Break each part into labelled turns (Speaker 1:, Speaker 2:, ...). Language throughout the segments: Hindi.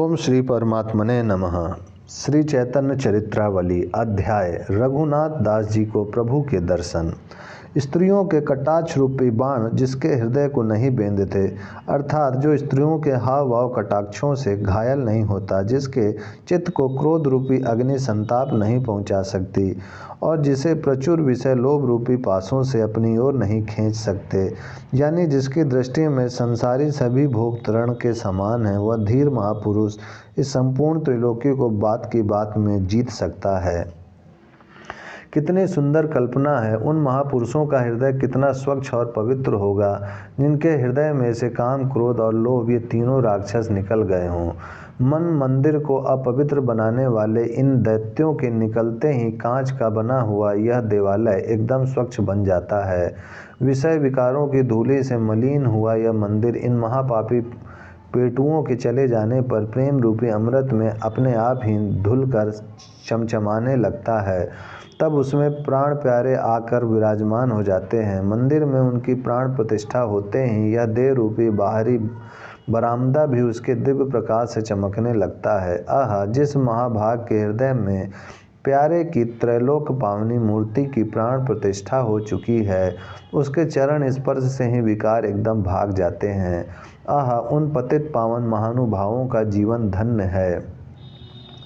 Speaker 1: ओम श्री परमात्मने नमः। श्री चैतन्य चरित्रावली अध्याय रघुनाथ दास जी को प्रभु के दर्शन। स्त्रियों के कटाक्ष रूपी बाण जिसके हृदय को नहीं बेंधते, अर्थात जो स्त्रियों के हाव भाव कटाक्षों से घायल नहीं होता, जिसके चित्त को क्रोध रूपी अग्नि संताप नहीं पहुंचा सकती और जिसे प्रचुर विषय लोभ रूपी पासों से अपनी ओर नहीं खींच सकते, यानी जिसकी दृष्टि में संसारी सभी भोग तरण के समान है, वह धीर महापुरुष इस संपूर्ण त्रिलोकी को बात की बात में जीत सकता है। कितनी सुंदर कल्पना है। उन महापुरुषों का हृदय कितना स्वच्छ और पवित्र होगा जिनके हृदय में से काम, क्रोध और लोभ ये तीनों राक्षस निकल गए हों। मन मंदिर को अपवित्र बनाने वाले इन दैत्यों के निकलते ही कांच का बना हुआ यह देवालय एकदम स्वच्छ बन जाता है। विषय विकारों की धूलि से मलिन हुआ यह मंदिर इन महापापी पेटुओं के चले जाने पर प्रेम रूपी अमृत में अपने आप ही धुलकर चमचमाने लगता है। तब उसमें प्राण प्यारे आकर विराजमान हो जाते हैं। मंदिर में उनकी प्राण प्रतिष्ठा होते ही यह देह रूपी बाहरी बरामदा भी उसके दिव्य प्रकाश से चमकने लगता है। आह, जिस महाभाग के हृदय में प्यारे की त्रैलोक पावनी मूर्ति की प्राण प्रतिष्ठा हो चुकी है, उसके चरण स्पर्श से ही विकार एकदम भाग जाते हैं। आह, उन पतित पावन महानुभावों का जीवन धन्य है।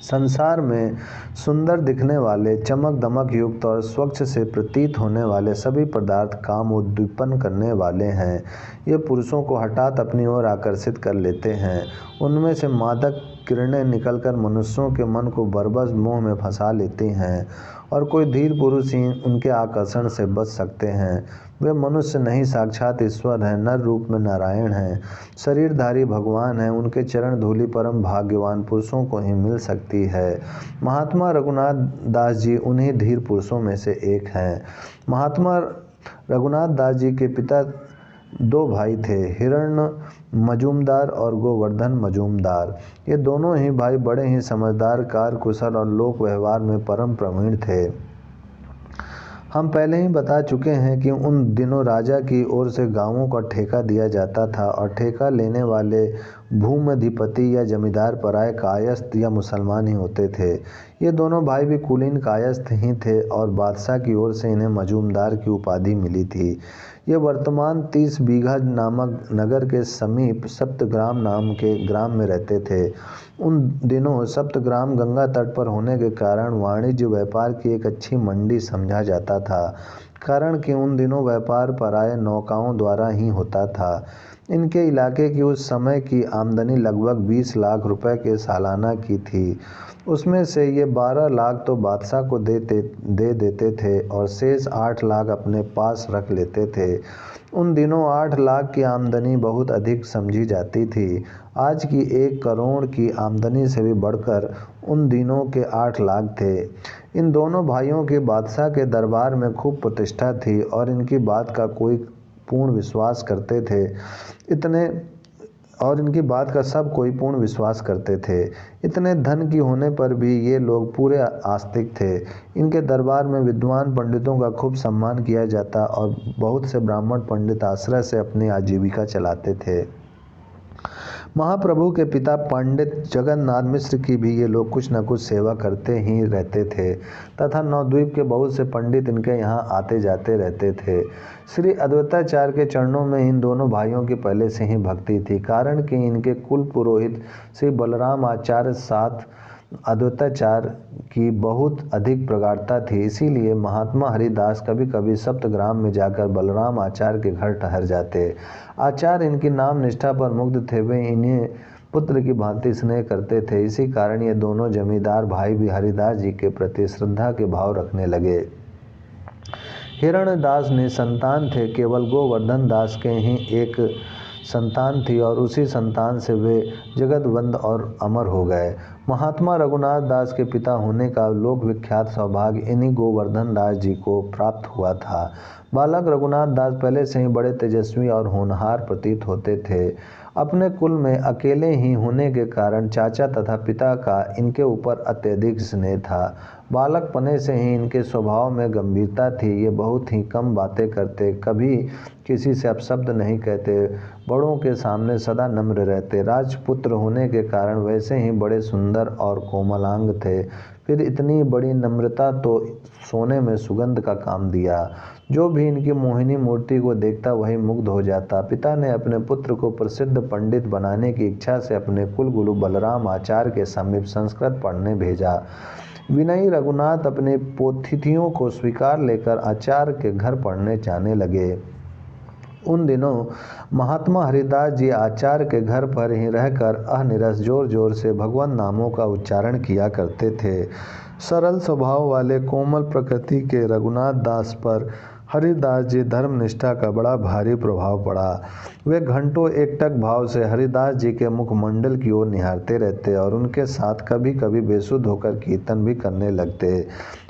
Speaker 1: संसार में सुंदर दिखने वाले, चमक दमक युक्त और स्वच्छ से प्रतीत होने वाले सभी पदार्थ काम उद्दीपन करने वाले हैं। ये पुरुषों को हठात अपनी ओर आकर्षित कर लेते हैं। उनमें से मादक किरणें निकलकर मनुष्यों के मन को बरबस मोह में फंसा लेती हैं और कोई धीर पुरुष ही उनके आकर्षण से बच सकते हैं। वे मनुष्य नहीं, साक्षात ईश्वर हैं, नर रूप में नारायण हैं, शरीरधारी भगवान हैं। उनके चरण धूलि परम भाग्यवान पुरुषों को ही मिल सकती है। महात्मा रघुनाथ दास जी उन्हीं धीर पुरुषों में से एक हैं। महात्मा रघुनाथ दास जी के पिता दो भाई थे, हिरण्य मजूमदार और गोवर्धन मजूमदार। ये दोनों ही भाई बड़े ही समझदार, कार्यकुशल और लोक व्यवहार में परम प्रवीण थे। हम पहले ही बता चुके हैं कि उन दिनों राजा की ओर से गांवों का ठेका दिया जाता था और ठेका लेने वाले भूमधिपति या जमींदार पराये कायस्थ या मुसलमान ही होते थे। ये दोनों भाई भी कुलीन कायस्थ ही थे और बादशाह की ओर से इन्हें मजूमदार की उपाधि मिली थी। ये वर्तमान 30 बीघा नामक नगर के समीप सप्तग्राम नाम के ग्राम में रहते थे। उन दिनों सप्तग्राम गंगा तट पर होने के कारण वाणिज्य व्यापार की एक अच्छी मंडी समझा जाता था, कारण कि उन दिनों व्यापार पराये नौकाओं द्वारा ही होता था। इनके इलाके की उस समय की आमदनी लगभग 20 लाख रुपए के सालाना की थी। उसमें से ये 12 लाख तो बादशाह को दे देते थे और शेष 8 लाख अपने पास रख लेते थे। उन दिनों 8 लाख की आमदनी बहुत अधिक समझी जाती थी। आज की 1 करोड़ की आमदनी से भी बढ़कर उन दिनों के 8 लाख थे। इन दोनों भाइयों की बादशाह के दरबार में खूब प्रतिष्ठा थी और इनकी बात का कोई पूर्ण विश्वास करते थे। इनकी बात का सब कोई पूर्ण विश्वास करते थे। इतने धन की होने पर भी ये लोग पूरे आस्तिक थे। इनके दरबार में विद्वान पंडितों का खूब सम्मान किया जाता और बहुत से ब्राह्मण पंडित आश्रय से अपनी आजीविका चलाते थे। महाप्रभु के पिता पंडित जगन्नाथ मिश्र की भी ये लोग कुछ न कुछ सेवा करते ही रहते थे तथा नवद्वीप के बहुत से पंडित इनके यहाँ आते जाते रहते थे। श्री अद्वैताचार्य के चरणों में इन दोनों भाइयों की पहले से ही भक्ति थी, कारण कि इनके कुल पुरोहित श्री बलराम आचार्य साथ अद्वैताचार्य की बहुत अधिक प्रगाढ़ता थी। इसीलिए महात्मा हरिदास कभी कभी सप्तग्राम में जाकर बलराम आचार्य के घर ठहर जाते। आचार्य इनकी नाम निष्ठा पर मुग्ध थे। वे इन्हें पुत्र की भांति स्नेह करते थे। इसी कारण ये दोनों जमींदार भाई भी हरिदास जी के प्रति श्रद्धा के भाव रखने लगे। हिरण्य दास ने संतान थे, केवल गोवर्धन दास के ही एक संतान थी और उसी संतान से वे जगतवंद और अमर हो गए। महात्मा रघुनाथ दास के पिता होने का लोक विख्यात सौभाग्य इन्हीं गोवर्धन दास जी को प्राप्त हुआ था। बालक रघुनाथ दास पहले से ही बड़े तेजस्वी और होनहार प्रतीत होते थे अपने कुल में अकेले ही होने के कारण चाचा तथा पिता का इनके ऊपर अत्यधिक स्नेह था। बालकपने से ही इनके स्वभाव में गंभीरता थी। ये बहुत ही कम बातें करते, कभी किसी से अपशब्द नहीं कहते, बड़ों के सामने सदा नम्र रहते। राजपुत्र होने के कारण वैसे ही बड़े सुंदर और कोमलांग थे। फिर इतनी बड़ी नम्रता तो सोने में सुगंध का काम दिया। जो भी इनकी मोहिनी मूर्ति को देखता वही मुग्ध हो जाता। पिता ने अपने पुत्र को प्रसिद्ध पंडित बनाने की इच्छा से अपने कुलगुरु बलराम आचार्य के समीप संस्कृत पढ़ने भेजा। विनयी रघुनाथ अपने पोथितियों को स्वीकार लेकर आचार्य के घर पढ़ने जाने लगे। उन दिनों महात्मा हरिदास जी आचार्य के घर पर ही रहकर अनिरस जोर जोर से भगवान नामों का उच्चारण किया करते थे। सरल स्वभाव वाले कोमल प्रकृति के रघुनाथ दास पर हरिदास जी धर्मनिष्ठा का बड़ा भारी प्रभाव पड़ा। वे घंटों एकटक भाव से हरिदास जी के मुखमंडल की ओर निहारते रहते और उनके साथ कभी कभी बेसुध होकर कीर्तन भी करने लगते।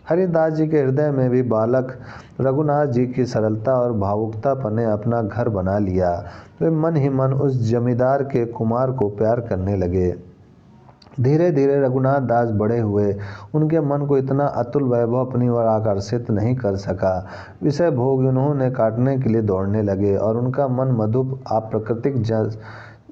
Speaker 1: हरिदास जी के हृदय में भी बालक रघुनाथ जी की सरलता और भावुकता ने अपना घर बना लिया। वे मन ही मन उस जमींदार के कुमार को प्यार करने लगे। धीरे धीरे रघुनाथ दास बड़े हुए। उनके मन को इतना अतुल वैभव अपनी ओर आकर्षित नहीं कर सका। विषय भोग उन्होंने काटने के लिए दौड़ने लगे और उनका मन मधुप अप्राकृतिक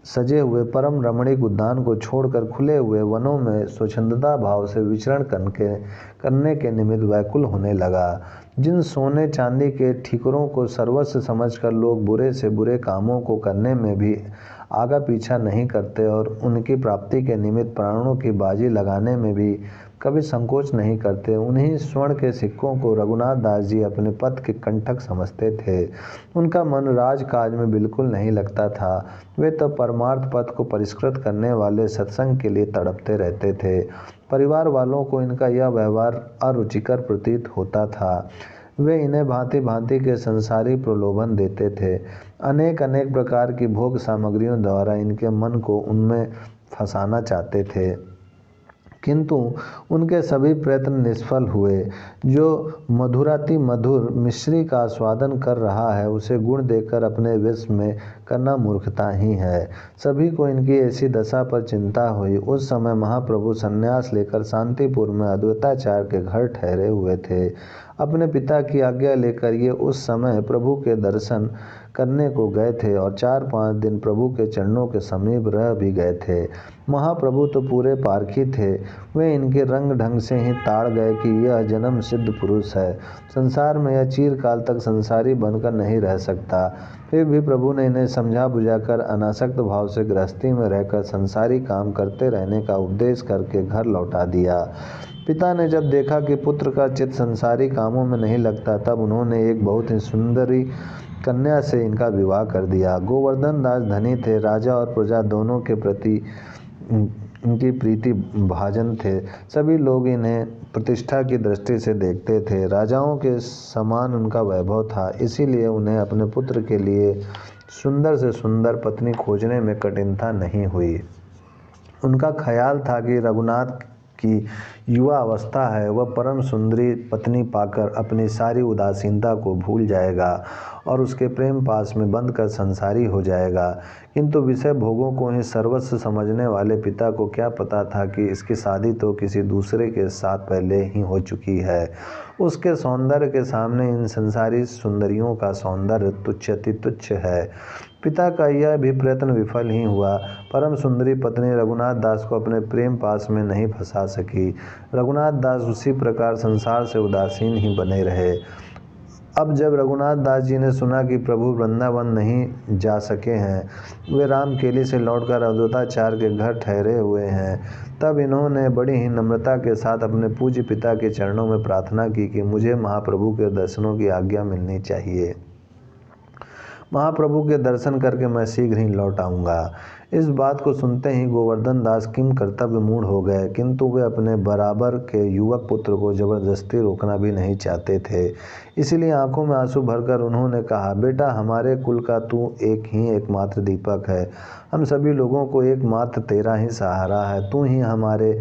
Speaker 1: सजे हुए परम रमणीक उद्यान को छोड़कर खुले हुए वनों में स्वच्छंदता भाव से विचरण करने के निमित्त व्याकुल होने लगा। जिन सोने चांदी के ठीकरों को सर्वस्व समझकर लोग बुरे से बुरे कामों को करने में भी आगा पीछा नहीं करते और उनकी प्राप्ति के निमित्त प्राणों की बाजी लगाने में भी कभी संकोच नहीं करते, उन्हीं स्वर्ण के सिक्कों को रघुनाथ दास जी अपने पथ के कंटक समझते थे। उनका मन राजकाज में बिल्कुल नहीं लगता था। वे तो परमार्थ पथ को परिष्कृत करने वाले सत्संग के लिए तड़पते रहते थे। परिवार वालों को इनका यह व्यवहार अरुचिकर प्रतीत होता था। वे इन्हें भांति भांति के संसारी प्रलोभन देते थे। अनेक अनेक प्रकार की भोग सामग्रियों द्वारा इनके मन को उनमें फंसाना चाहते थे, किंतु उनके सभी प्रयत्न निष्फल हुए। जो मधुराति मधुर मिश्री का आस्वादन कर रहा है उसे गुण देकर अपने विष में करना मूर्खता ही है। सभी को इनकी ऐसी दशा पर चिंता हुई। उस समय महाप्रभु संन्यास लेकर शांतिपुर में अद्वैताचार्य के घर ठहरे हुए थे। अपने पिता की आज्ञा लेकर ये उस समय प्रभु के दर्शन करने को गए थे और 4-5 दिन प्रभु के चरणों के समीप रह भी गए थे। महाप्रभु तो पूरे पारखी थे। वे इनके रंग ढंग से ही ताड़ गए कि यह जन्म सिद्ध पुरुष है, संसार में यह चिरकाल तक संसारी बनकर नहीं रह सकता। फिर भी प्रभु ने इन्हें समझा बुझाकर अनासक्त भाव से गृहस्थी में रहकर संसारी काम करते रहने का उपदेश करके घर लौटा दिया। पिता ने जब देखा कि पुत्र का चित्त संसारी कामों में नहीं लगता, तब उन्होंने एक बहुत ही सुंदरी कन्या से इनका विवाह कर दिया। गोवर्धन दास धनी थे। राजा और प्रजा दोनों के प्रति इनकी प्रीति भाजन थे। सभी लोग इन्हें प्रतिष्ठा की दृष्टि से देखते थे। राजाओं के समान उनका वैभव था, इसीलिए उन्हें अपने पुत्र के लिए सुंदर से सुंदर पत्नी खोजने में कठिनता नहीं हुई। उनका ख्याल था कि रघुनाथ की युवा अवस्था है, वह परम सुंदरी पत्नी पाकर अपनी सारी उदासीनता को भूल जाएगा और उसके प्रेम पास में बंद कर संसारी हो जाएगा। किंतु विषय भोगों को ही सर्वस्व समझने वाले पिता को क्या पता था कि इसकी शादी तो किसी दूसरे के साथ पहले ही हो चुकी है। उसके सौंदर्य के सामने इन संसारी सुंदरियों का सौंदर्य तुच्छति तुच्छ है। पिता का यह भी प्रयत्न विफल ही हुआ। परम सुंदरी पत्नी रघुनाथ दास को अपने प्रेम पास में नहीं फंसा सकी। रघुनाथ दास उसी प्रकार संसार से उदासीन ही बने रहे। अब जब रघुनाथ दास जी ने सुना कि प्रभु वृंदावन नहीं जा सके हैं, वे रामकेली से लौटकर अद्वैताचार्य के घर ठहरे हुए हैं, तब इन्होंने बड़ी ही नम्रता के साथ अपने पूज्य पिता के चरणों में प्रार्थना की कि मुझे महाप्रभु के दर्शनों की आज्ञा मिलनी चाहिए। महाप्रभु के दर्शन करके मैं शीघ्र ही लौट आऊँगा। इस बात को सुनते ही गोवर्धन दास किम कर्तव्य मूढ़ हो गए, किंतु वे अपने बराबर के युवक पुत्र को जबरदस्ती रोकना भी नहीं चाहते थे। इसलिए आंखों में आंसू भरकर उन्होंने कहा, बेटा, हमारे कुल का तू एकमात्र दीपक है। हम सभी लोगों को एकमात्र तेरा ही सहारा है। तू ही हमारे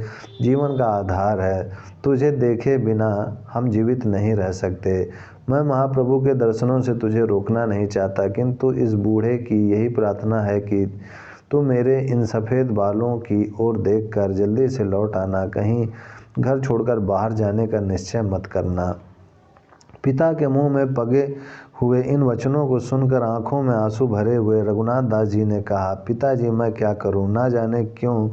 Speaker 1: जीवन का आधार है। तुझे देखे बिना हम जीवित नहीं रह सकते। मैं महाप्रभु के दर्शनों से तुझे रोकना नहीं चाहता, किंतु इस बूढ़े की यही प्रार्थना है कि तू मेरे इन सफ़ेद बालों की ओर देखकर जल्दी से लौट आना, कहीं घर छोड़कर बाहर जाने का निश्चय मत करना। पिता के मुंह में पगे हुए इन वचनों को सुनकर आंखों में आंसू भरे हुए रघुनाथ दास जी ने कहा, पिताजी मैं क्या करूं, ना जाने क्यों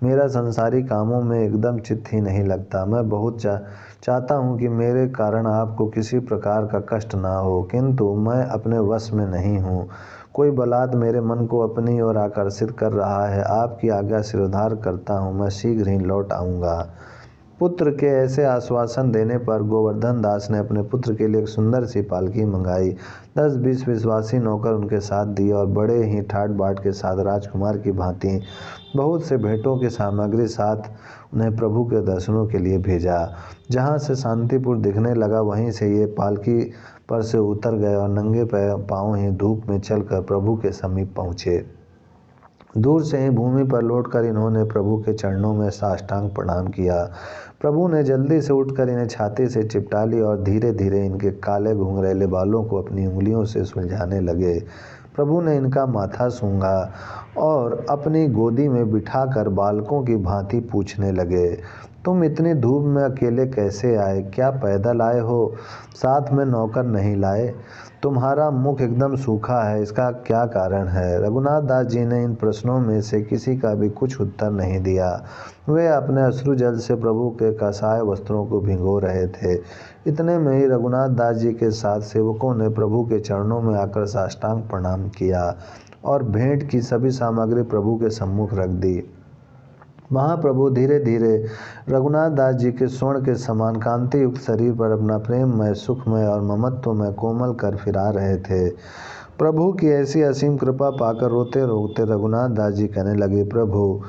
Speaker 1: मेरा संसारी कामों में एकदम चित्त ही नहीं लगता। मैं बहुत चाहता हूं कि मेरे कारण आपको किसी प्रकार का कष्ट ना हो, किंतु मैं अपने वश में नहीं हूं। कोई बलात् मेरे मन को अपनी ओर आकर्षित कर रहा है। आपकी आज्ञा सिरोधार करता हूं, मैं शीघ्र ही लौट आऊँगा। पुत्र के ऐसे आश्वासन देने पर गोवर्धन दास ने अपने पुत्र के लिए एक सुंदर सी पालकी मंगाई। 10-20 विश्वासी नौकर उनके साथ दिए और बड़े ही ठाट बाट के साथ राजकुमार की भांति बहुत से भेंटों की सामग्री साथ उन्हें प्रभु के दर्शनों के लिए भेजा। जहाँ से शांतिपुर दिखने लगा वहीं से ये पालकी पर से उतर गए और नंगे पाँव ही धूप में चलकर प्रभु के समीप पहुँचे। दूर से ही भूमि पर लौटकर इन्होंने प्रभु के चरणों में साष्टांग प्रणाम किया। प्रभु ने जल्दी से उठकर इन्हें छाती से चिपटा ली और धीरे धीरे इनके काले घुंघरैले बालों को अपनी उंगलियों से सुलझाने लगे। प्रभु ने इनका माथा सूंघा और अपनी गोदी में बिठाकर बालकों की भांति पूछने लगे, तुम इतनी धूप में अकेले कैसे आए? क्या पैदल आए हो? साथ में नौकर नहीं लाए? तुम्हारा मुख एकदम सूखा है, इसका क्या कारण है? रघुनाथ दास जी ने इन प्रश्नों में से किसी का भी कुछ उत्तर नहीं दिया। वे अपने अश्रु जल से प्रभु के कसाय वस्त्रों को भिगो रहे थे। इतने में ही रघुनाथ दास जी के साथ सेवकों ने प्रभु के चरणों में आकर साष्टांग प्रणाम किया और भेंट की सभी सामग्री प्रभु के सम्मुख रख दी। महाप्रभु धीरे धीरे रघुनाथ दास जी के स्वर्ण के समान कांति युक्त शरीर पर अपना प्रेममय, सुखमय और ममत्वमय कोमल कर फिरा रहे थे। प्रभु की ऐसी असीम कृपा पाकर रोते रोते रघुनाथ दास जी कहने लगे, प्रभु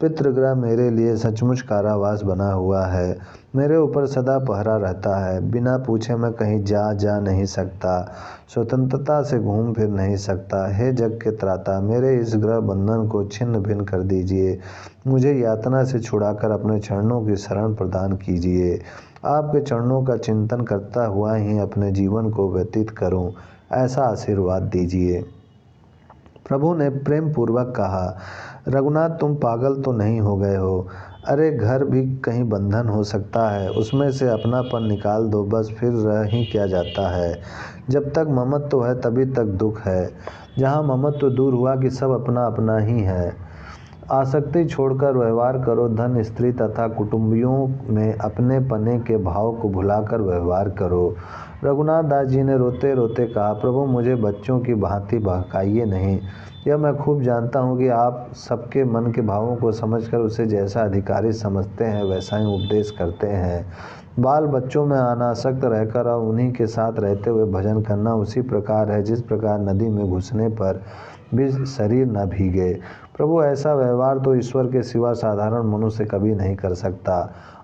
Speaker 1: पितृगृह मेरे लिए सचमुच कारावास बना हुआ है। मेरे ऊपर सदा पहरा रहता है। बिना पूछे मैं कहीं जा नहीं सकता, स्वतंत्रता से घूम फिर नहीं सकता। हे जग के त्राता, मेरे इस गृह बंधन को छिन्न भिन्न कर दीजिए। मुझे यातना से छुड़ाकर अपने चरणों की शरण प्रदान कीजिए। आपके चरणों का चिंतन करता हुआ ही अपने जीवन को व्यतीत करूं, ऐसा आशीर्वाद दीजिए। प्रभु ने प्रेम पूर्वक कहा, रघुनाथ तुम पागल तो नहीं हो गए हो? अरे घर भी कहीं बंधन हो सकता है, उसमें से अपनापन निकाल दो, बस फिर रह ही क्या जाता है। जब तक ममत्व है तभी तक दुख है। जहाँ ममत्व दूर हुआ कि सब अपना अपना ही है। आसक्ति छोड़कर व्यवहार करो। धन, स्त्री तथा कुटुंबियों में अपने पने के भाव को भुलाकर व्यवहार करो। रघुनाथ दास जी ने रोते रोते कहा, प्रभु मुझे बच्चों की भांति बहकाइए नहीं। यह मैं खूब जानता हूँ कि आप सबके मन के भावों को समझकर उसे जैसा अधिकारी समझते हैं वैसा ही उपदेश करते हैं। बाल बच्चों में अनासक्त रहकर और उन्हीं के साथ रहते हुए भजन करना उसी प्रकार है जिस प्रकार नदी में घुसने पर भी शरीर न भीगे। प्रभु ऐसा व्यवहार तो ईश्वर के सिवा साधारण मनुष्य कभी नहीं कर सकता।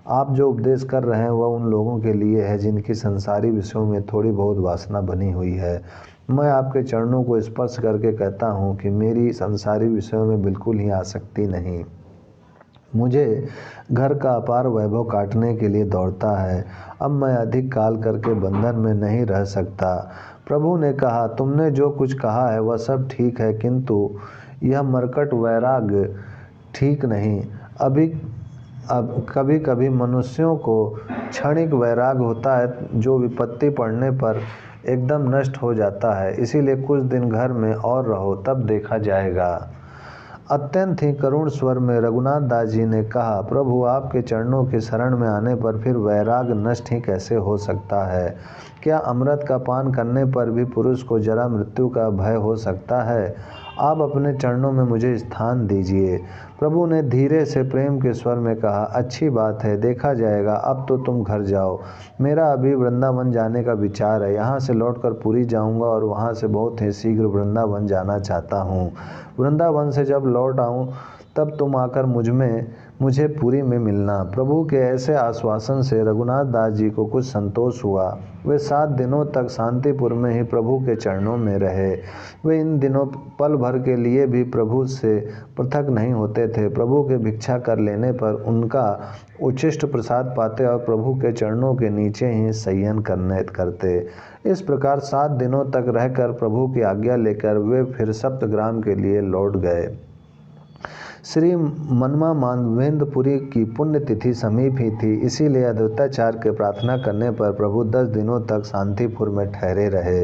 Speaker 1: आप जो उपदेश कर रहे हैं वह उन लोगों के लिए है जिनकी संसारी विषयों में थोड़ी बहुत वासना बनी हुई है। मैं आपके चरणों को स्पर्श करके कहता हूँ कि मेरी संसारी विषयों में बिल्कुल ही आसक्ति नहीं। मुझे घर का अपार वैभव काटने के लिए दौड़ता है। अब मैं अधिक काल करके बंधन में नहीं रह सकता। प्रभु ने कहा, तुमने जो कुछ कहा है वह सब ठीक है, किंतु यह मरकट वैराग्य ठीक नहीं। अब कभी कभी मनुष्यों को क्षणिक वैराग्य होता है जो विपत्ति पड़ने पर एकदम नष्ट हो जाता है। इसीलिए कुछ दिन घर में और रहो, तब देखा जाएगा। अत्यंत ही करुण स्वर में रघुनाथ दास जी ने कहा, प्रभु आपके चरणों के शरण में आने पर फिर वैराग नष्ट ही कैसे हो सकता है? क्या अमृत का पान करने पर भी पुरुष को जरा मृत्यु का भय हो सकता है? आप अपने चरणों में मुझे स्थान दीजिए। प्रभु ने धीरे से प्रेम के स्वर में कहा, अच्छी बात है, देखा जाएगा। अब तो तुम घर जाओ। मेरा अभी वृंदावन जाने का विचार है। यहाँ से लौटकर पुरी जाऊँगा और वहाँ से बहुत ही शीघ्र वृंदावन जाना चाहता हूँ। वृंदावन से जब लौट आऊँ तब तुम आकर मुझे पुरी में मिलना। प्रभु के ऐसे आश्वासन से रघुनाथ दास जी को कुछ संतोष हुआ। वे 7 दिनों तक शांतिपुर में ही प्रभु के चरणों में रहे। वे इन दिनों पल भर के लिए भी प्रभु से पृथक नहीं होते थे। प्रभु के भिक्षा कर लेने पर उनका उच्छिष्ट प्रसाद पाते और प्रभु के चरणों के नीचे ही शयन करते। इस प्रकार 7 दिनों तक रहकर प्रभु की आज्ञा लेकर वे फिर सप्तग्राम के लिए लौट गए। श्री मनमा माधवेंद्रपुरी की पुण्यतिथि समीप ही थी, इसीलिए अद्वैताचार्य के प्रार्थना करने पर प्रभु 10 दिनों तक शांतिपुर में ठहरे रहे।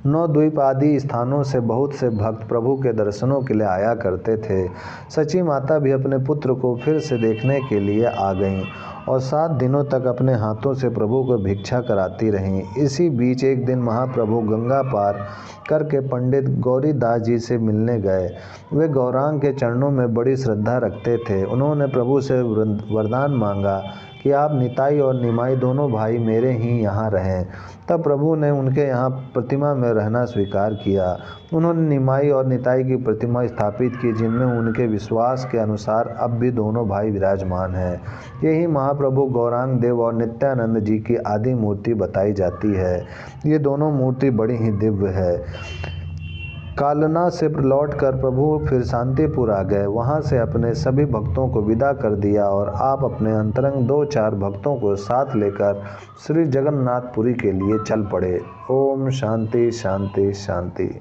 Speaker 1: नवद्वीप आदि स्थानों से बहुत से भक्त प्रभु के दर्शनों के लिए आया करते थे। सची माता भी अपने पुत्र को फिर से देखने के लिए आ गईं और 7 दिनों तक अपने हाथों से प्रभु को भिक्षा कराती रहीं। इसी बीच एक दिन महाप्रभु गंगा पार करके पंडित गौरीदास जी से मिलने गए। वे गौरांग के चरणों में बड़ी श्रद्धा रखते थे। उन्होंने प्रभु से वरदान मांगा कि आप निताई और निमाई दोनों भाई मेरे ही यहाँ रहें। तब प्रभु ने उनके यहाँ प्रतिमा में रहना स्वीकार किया। उन्होंने निमाई और निताई की प्रतिमा स्थापित की, जिनमें उनके विश्वास के अनुसार अब भी दोनों भाई विराजमान हैं। यही महाप्रभु गौरांग देव और नित्यानंद जी की आदि मूर्ति बताई जाती है। ये दोनों मूर्ति बड़ी ही दिव्य है। कालना से लौटकर प्रभु फिर शांतिपुर आ गए। वहां से अपने सभी भक्तों को विदा कर दिया और आप अपने अंतरंग 2-4 भक्तों को साथ लेकर श्री जगन्नाथपुरी के लिए चल पड़े। ओम शांति शांति शांति।